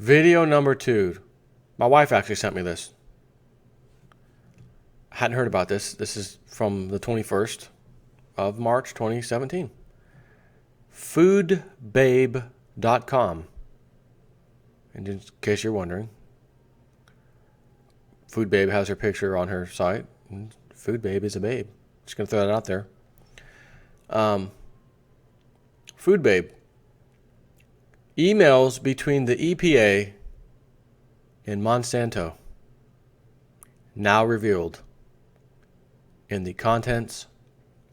Video number 2. My wife actually sent me this. I hadn't heard about this. This is from the 21st of March 2017. Foodbabe.com. And in case you're wondering, Foodbabe has her picture on her site. Foodbabe is a babe. Just going to throw that out there. Foodbabe. Emails between the EPA and Monsanto now revealed, and the contents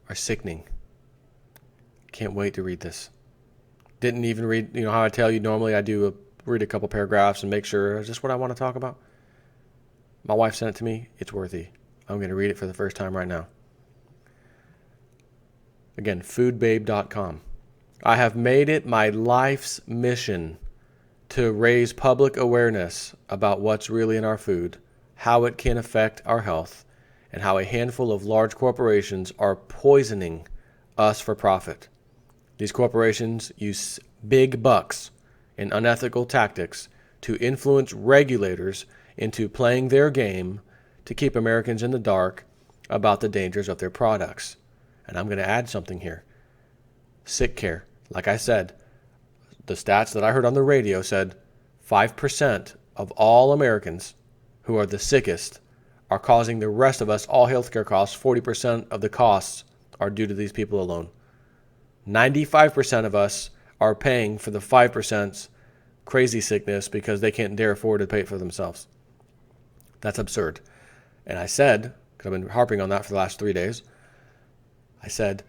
are sickening. Can't wait to read this. Didn't even read, how I tell you normally I do read a couple paragraphs and make sure, is this what I want to talk about? My wife sent it to me. It's worthy. I'm going to read it for the first time right now. Again, foodbabe.com. I have made it my life's mission to raise public awareness about what's really in our food, how it can affect our health, and how a handful of large corporations are poisoning us for profit. These corporations use big bucks and unethical tactics to influence regulators into playing their game to keep Americans in the dark about the dangers of their products. And I'm going to add something here. Sick care. Like I said, the stats that I heard on the radio said 5% of all Americans who are the sickest are causing the rest of us all healthcare costs. 40% of the costs are due to these people alone. 95% of us are paying for the 5%'s crazy sickness because they can't dare afford to pay it for themselves. That's absurd. And I said, because I've been harping on that for the last 3 days, I said,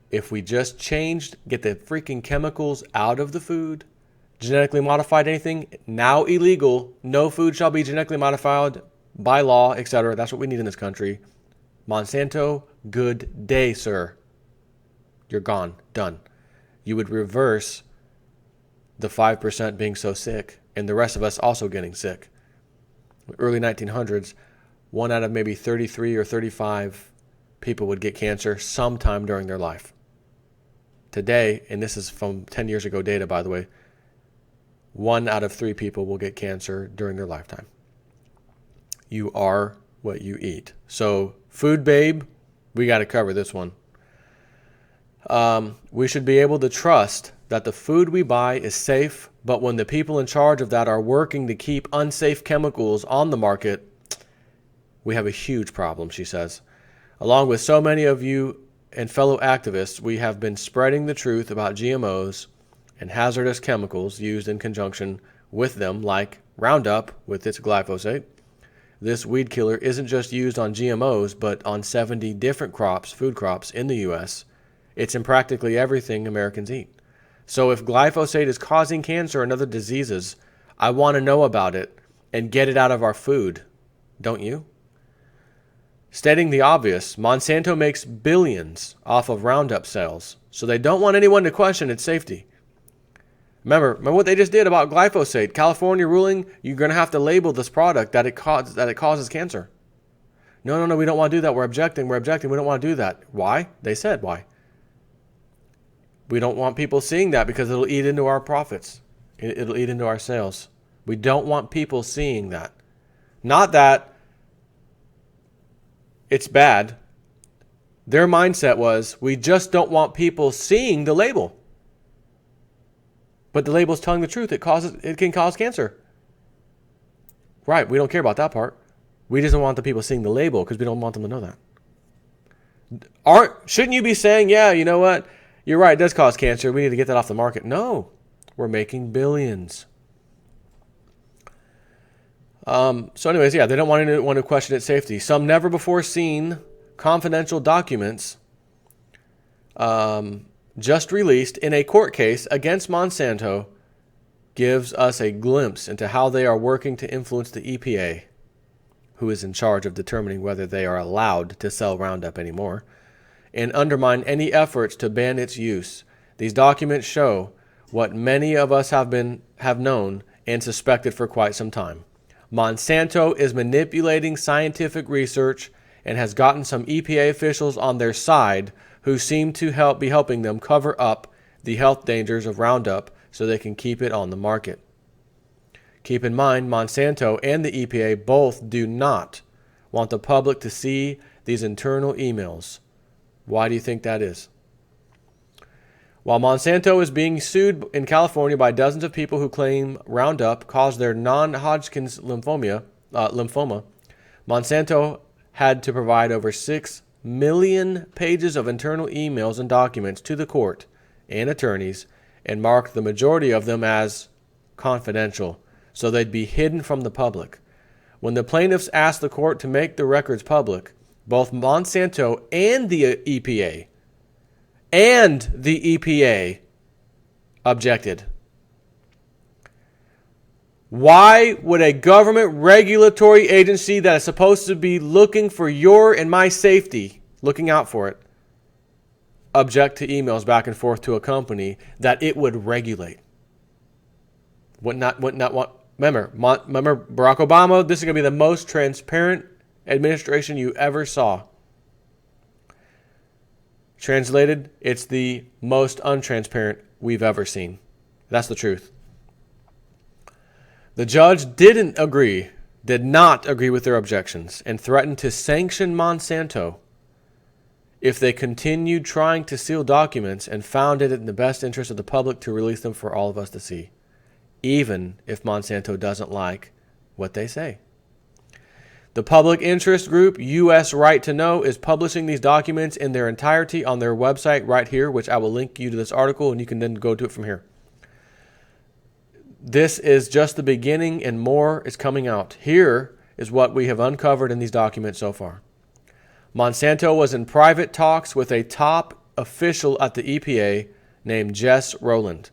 if we just get the freaking chemicals out of the food, genetically modified anything, now illegal, no food shall be genetically modified by law, etc. That's what we need in this country. Monsanto, good day, sir. You're gone. Done. You would reverse the 5% being so sick and the rest of us also getting sick. Early 1900s, 1 out of maybe 33 or 35 people would get cancer sometime during their life. Today, and this is from 10 years ago data, by the way, 1 out of 3 people will get cancer during their lifetime. You are what you eat. So, Food Babe, we got to cover this one. We should be able to trust that the food we buy is safe, but when the people in charge of that are working to keep unsafe chemicals on the market, we have a huge problem, she says. Along with so many of you and fellow activists, we have been spreading the truth about GMOs and hazardous chemicals used in conjunction with them, like Roundup with its glyphosate. This weed killer isn't just used on GMOs, but on 70 different crops, food crops in the U.S. It's in practically everything Americans eat. So if glyphosate is causing cancer and other diseases, I want to know about it and get it out of our food. Don't you? Stating the obvious, Monsanto makes billions off of Roundup sales, so they don't want anyone to question its safety. Remember what they just did about glyphosate. California ruling, you're going to have to label this product that it causes cancer. No, we don't want to do that. We're objecting. We don't want to do that. Why? They said why. We don't want people seeing that because it'll eat into our profits. It'll eat into our sales. We don't want people seeing that. Not that it's bad. Their mindset was, we just don't want people seeing the label. But the label's telling the truth. It can cause cancer. Right, we don't care about that part. We just don't want the people seeing the label because we don't want them to know that. Shouldn't you be saying, yeah, you know what? You're right, it does cause cancer. We need to get that off the market. No, we're making billions. So anyways, yeah, they don't want anyone to question its safety. Some never before seen confidential documents just released in a court case against Monsanto gives us a glimpse into how they are working to influence the EPA, who is in charge of determining whether they are allowed to sell Roundup anymore, and undermine any efforts to ban its use. These documents show what many of us have known and suspected for quite some time. Monsanto is manipulating scientific research and has gotten some EPA officials on their side who seem to be helping them cover up the health dangers of Roundup so they can keep it on the market. Keep in mind, Monsanto and the EPA both do not want the public to see these internal emails. Why do you think that is? While Monsanto is being sued in California by dozens of people who claim Roundup caused their non-Hodgkin's lymphoma, Monsanto had to provide over 6 million pages of internal emails and documents to the court and attorneys and marked the majority of them as confidential, so they'd be hidden from the public. When the plaintiffs asked the court to make the records public, both Monsanto and the EPA objected. Why would a government regulatory agency that is supposed to be looking for your and my safety, looking out for it, object to emails back and forth to a company that it would regulate? Remember Barack Obama, this is going to be the most transparent administration you ever saw. Translated, it's the most untransparent we've ever seen. That's the truth. The judge did not agree with their objections and threatened to sanction Monsanto if they continued trying to steal documents and found it in the best interest of the public to release them for all of us to see, even if Monsanto doesn't like what they say. The public interest group U.S. Right to Know is publishing these documents in their entirety on their website right here, which I will link you to this article, and you can then go to it from here. This is just the beginning, and more is coming out. Here is what we have uncovered in these documents so far. Monsanto was in private talks with a top official at the EPA named Jess Rowland,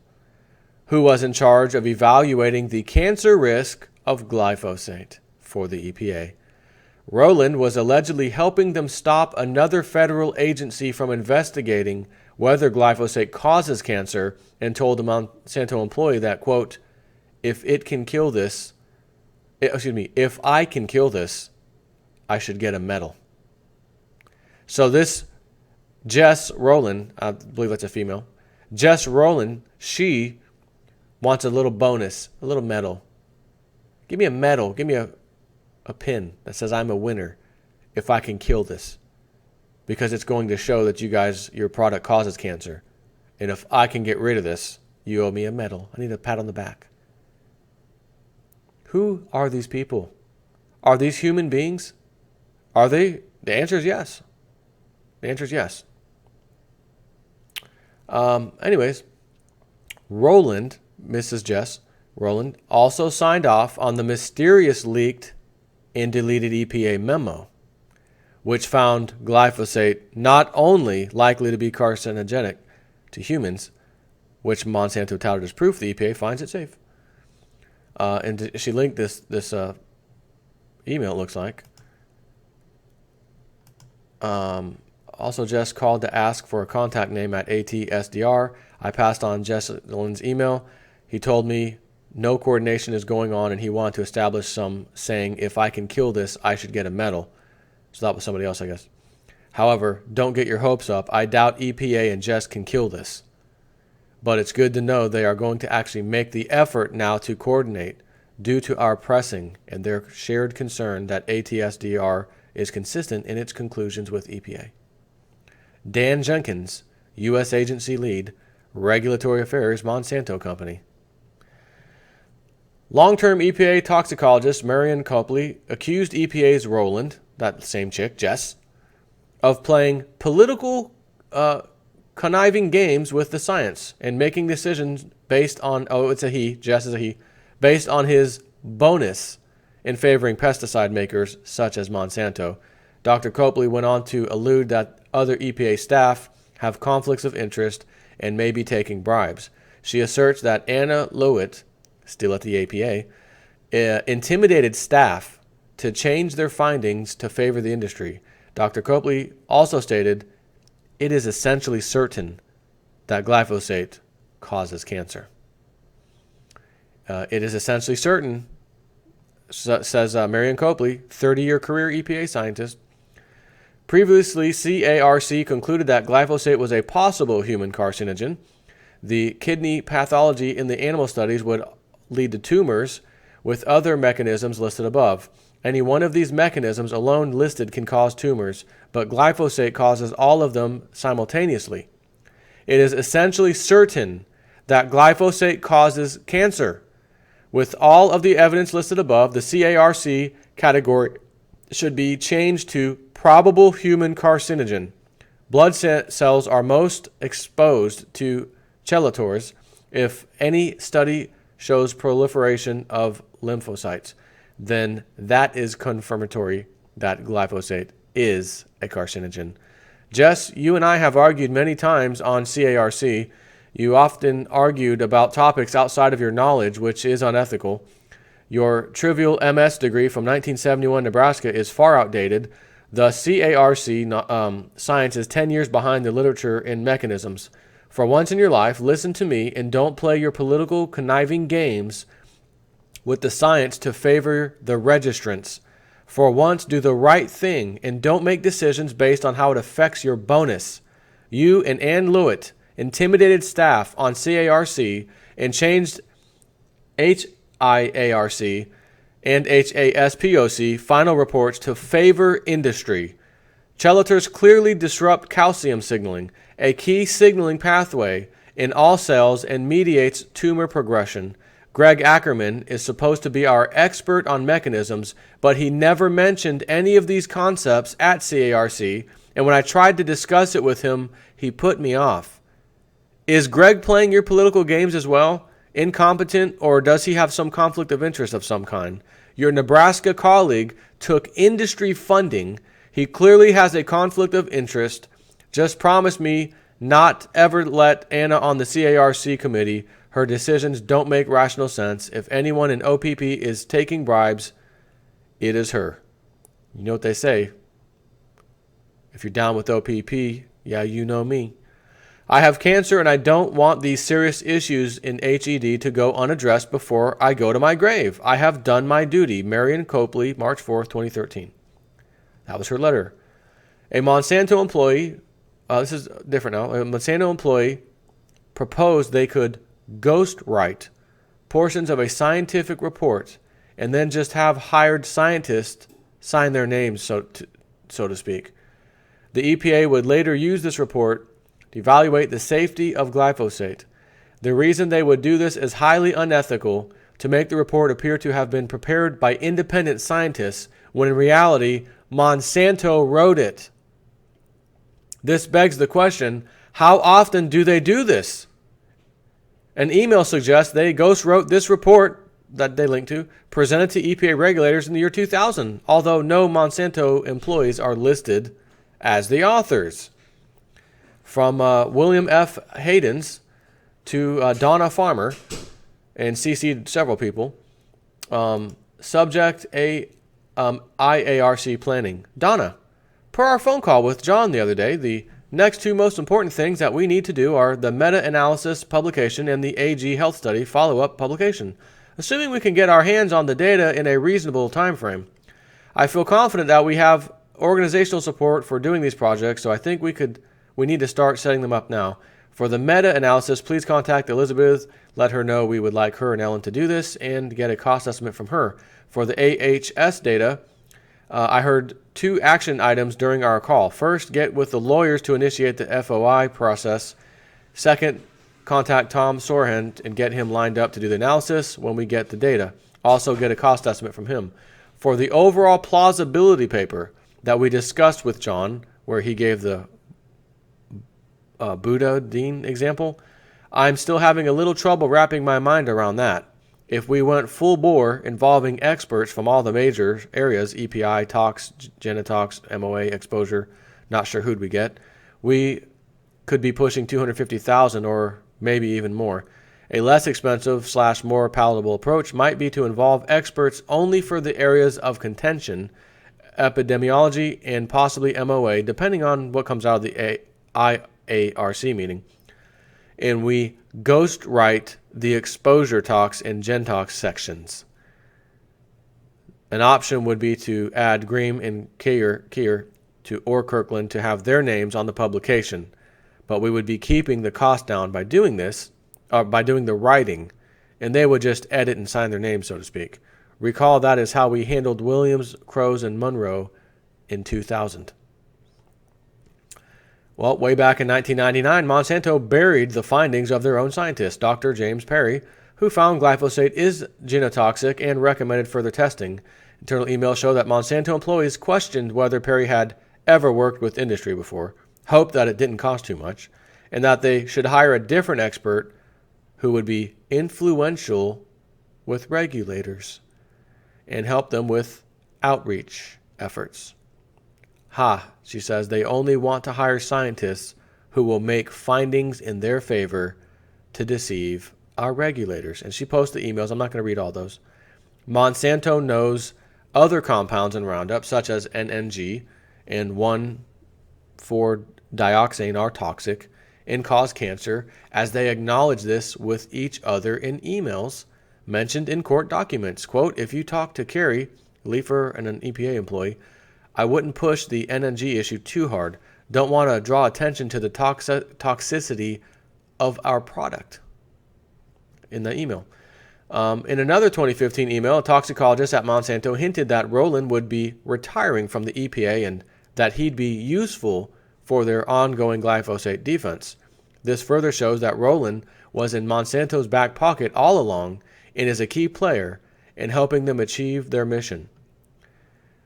who was in charge of evaluating the cancer risk of glyphosate for the EPA. Rowland was allegedly helping them stop another federal agency from investigating whether glyphosate causes cancer and told the Monsanto employee that, quote, if I can kill this, I should get a medal. So this Jess Rowland, I believe that's a female, Jess Rowland, she wants a little bonus, a little medal. Give me a medal. Give me a pin that says I'm a winner if I can kill this, because it's going to show that your product causes cancer. And if I can get rid of this, you owe me a medal. I need a pat on the back. Who are these people? Are these human beings? Are they? The answer is yes. The answer is yes. Anyways, Rowland, Mrs. Jess Rowland, also signed off on the mysterious leaked and deleted EPA memo, which found glyphosate not only likely to be carcinogenic to humans, which Monsanto touted as proof the EPA finds it safe. And she linked this email, it looks like. Also, Jess called to ask for a contact name at ATSDR. I passed on Jess Rowland's email. He told me no coordination is going on, and he wanted to establish some saying, if I can kill this, I should get a medal. So that was somebody else, I guess. However, don't get your hopes up. I doubt EPA and Jess can kill this. But it's good to know they are going to actually make the effort now to coordinate due to our pressing and their shared concern that ATSDR is consistent in its conclusions with EPA. Dan Jenkins, U.S. Agency Lead, Regulatory Affairs, Monsanto Company. Long-term EPA toxicologist Marion Copley accused EPA's Rowland, that same chick, Jess, of playing political conniving games with the science and making decisions based on, it's a he, Jess is a he, based on his bonus in favoring pesticide makers such as Monsanto. Dr. Copley went on to allude that other EPA staff have conflicts of interest and may be taking bribes. She asserts that Anna Lewitt, still at the EPA, intimidated staff to change their findings to favor the industry. Dr. Copley also stated, it is essentially certain that glyphosate causes cancer. It is essentially certain, says Marion Copley, 30-year career EPA scientist. Previously, CARC concluded that glyphosate was a possible human carcinogen. The kidney pathology in the animal studies would lead to tumors, with other mechanisms listed above. Any one of these mechanisms alone listed can cause tumors, but glyphosate causes all of them simultaneously. It is essentially certain that glyphosate causes cancer. With all of the evidence listed above, the CARC category should be changed to probable human carcinogen. Blood cells are most exposed to chelators if any study shows proliferation of lymphocytes. Then that is confirmatory that glyphosate is a carcinogen. Jess, you and I have argued many times on CARC. You often argued about topics outside of your knowledge, which is unethical. Your trivial MS degree from 1971 Nebraska is far outdated. The CARC science is 10 years behind the literature in mechanisms. For once in your life, listen to me and don't play your political conniving games with the science to favor the registrants. For once, do the right thing and don't make decisions based on how it affects your bonus. You and Ann Lewitt intimidated staff on CARC and changed HIARC and HASPOC final reports to favor industry. Chelators clearly disrupt calcium signaling, a key signaling pathway in all cells, and mediates tumor progression. Greg Ackerman is supposed to be our expert on mechanisms, but he never mentioned any of these concepts at CARC, and when I tried to discuss it with him, he put me off. Is Greg playing your political games as well? Incompetent, or does he have some conflict of interest of some kind? Your Nebraska colleague took industry funding. He clearly has a conflict of interest. Just promise me not ever let Anna on the CARC committee. Her decisions don't make rational sense. If anyone in OPP is taking bribes, it is her. You know what they say. If you're down with OPP, yeah, you know me. I have cancer and I don't want these serious issues in HED to go unaddressed before I go to my grave. I have done my duty. Marion Copley, March 4th, 2013. That was her letter. A Monsanto employee, this is different now, a Monsanto employee proposed they could ghostwrite portions of a scientific report and then just have hired scientists sign their names, so to speak. The EPA would later use this report to evaluate the safety of glyphosate. The reason they would do this is highly unethical, to make the report appear to have been prepared by independent scientists, when in reality, Monsanto wrote it. This begs the question, how often do they do this? An email suggests they ghost wrote this report that they link to, presented to EPA regulators in the year 2000, although no Monsanto employees are listed as the authors. From William F. Haydens to Donna Farmer, and CC'd several people. Subject IARC planning. Donna, per our phone call with John the other day, the next two most important things that we need to do are the meta-analysis publication and the AG health study follow-up publication, assuming we can get our hands on the data in a reasonable time frame. I feel confident that we have organizational support for doing these projects, so I think we need to start setting them up now. For the meta-analysis, please contact Elizabeth. Let her know we would like her and Ellen to do this and get a cost estimate from her. For the AHS data, I heard two action items during our call. First, get with the lawyers to initiate the FOI process. Second, contact Tom Sorhand and get him lined up to do the analysis when we get the data. Also get a cost estimate from him. For the overall plausibility paper that we discussed with John, where he gave the Buddha Dean example, I'm still having a little trouble wrapping my mind around that. If we went full bore involving experts from all the major areas, EPI, tox, genotox, MOA, exposure, not sure who'd we get, we could be pushing 250,000 or maybe even more. A less expensive / more palatable approach might be to involve experts only for the areas of contention, epidemiology, and possibly MOA, depending on what comes out of the IARC meeting. And we ghost write the exposure tox and gentox sections. An option would be to add Greem and Keir to or Kirkland to have their names on the publication, but we would be keeping the cost down by doing this, by doing the writing, and they would just edit and sign their name, so to speak. Recall that is how we handled Williams, Crows, and Monroe in 2000. Well, way back in 1999, Monsanto buried the findings of their own scientist, Dr. James Perry, who found glyphosate is genotoxic and recommended further testing. Internal emails show that Monsanto employees questioned whether Perry had ever worked with industry before, hoped that it didn't cost too much, and that they should hire a different expert who would be influential with regulators and help them with outreach efforts. She says, they only want to hire scientists who will make findings in their favor to deceive our regulators. And she posts the emails. I'm not going to read all those. Monsanto knows other compounds in Roundup, such as NNG and 1,4-dioxane, are toxic and cause cancer, as they acknowledge this with each other in emails mentioned in court documents. Quote, if you talk to Kerry Leifer and an EPA employee, I wouldn't push the NNG issue too hard. Don't want to draw attention to the toxicity of our product. In the email. In another 2015 email, a toxicologist at Monsanto hinted that Rowland would be retiring from the EPA and that he'd be useful for their ongoing glyphosate defense. This further shows that Rowland was in Monsanto's back pocket all along and is a key player in helping them achieve their mission.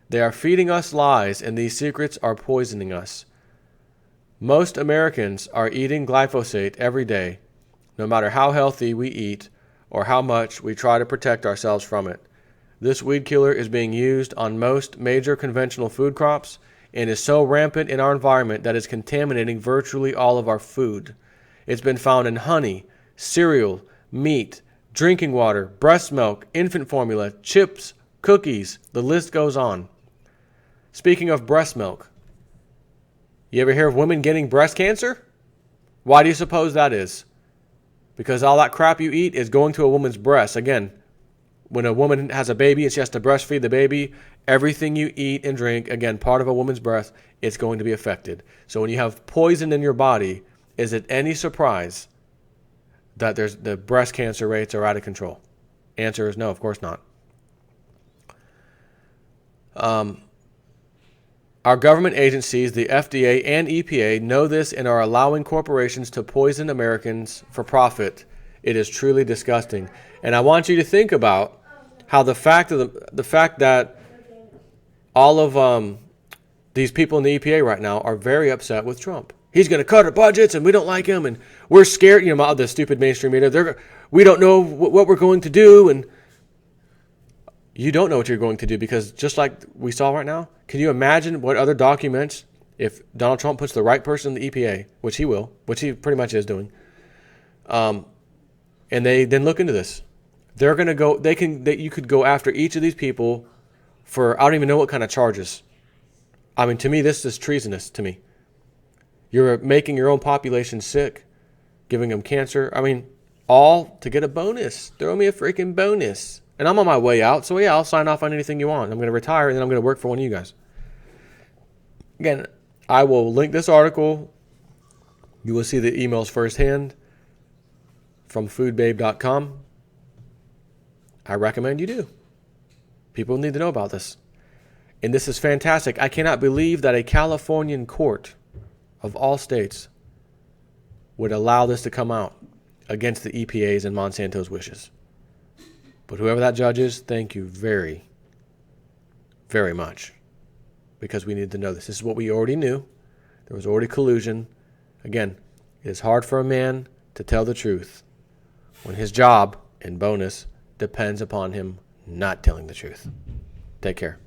They are feeding us lies, and these secrets are poisoning us. Most Americans are eating glyphosate every day, no matter how healthy we eat or how much we try to protect ourselves from it. This weed killer is being used on most major conventional food crops and is so rampant in our environment that it's contaminating virtually all of our food. It's been found in honey, cereal, meat, drinking water, breast milk, infant formula, chips, cookies. The list goes on. Speaking of breast milk, you ever hear of women getting breast cancer? Why do you suppose that is? Because all that crap you eat is going to a woman's breast. Again, when a woman has a baby and she has to breastfeed the baby, everything you eat and drink, again, part of a woman's breast, it's going to be affected. So when you have poison in your body, is it any surprise that the breast cancer rates are out of control? Answer is no, of course not. Our government agencies, the FDA and EPA, know this and are allowing corporations to poison Americans for profit. It is truly disgusting. And I want you to think about how the fact that all of these people in the EPA right now are very upset with Trump. He's going to cut our budgets, and we don't like him, and we're scared. You know, the stupid mainstream media. We don't know what we're going to do, and you don't know what you're going to do, because just like we saw right now, can you imagine what other documents, if Donald Trump puts the right person in the EPA, which he will, which he pretty much is doing, and they then look into this, they're going to go. You could go after each of these people for I don't even know what kind of charges. I mean, to me, this is treasonous. To me, you're making your own population sick, giving them cancer. I mean, all to get a bonus. Throw me a freaking bonus. And I'm on my way out, so yeah, I'll sign off on anything you want. I'm going to retire, and then I'm going to work for one of you guys. Again, I will link this article. You will see the emails firsthand from foodbabe.com. I recommend you do. People need to know about this. And this is fantastic. I cannot believe that a Californian court of all states would allow this to come out against the EPA's and Monsanto's wishes. But whoever that judge is, thank you very, very much. Because we need to know this. This is what we already knew. There was already collusion. Again, it is hard for a man to tell the truth when his job and bonus depends upon him not telling the truth. Take care.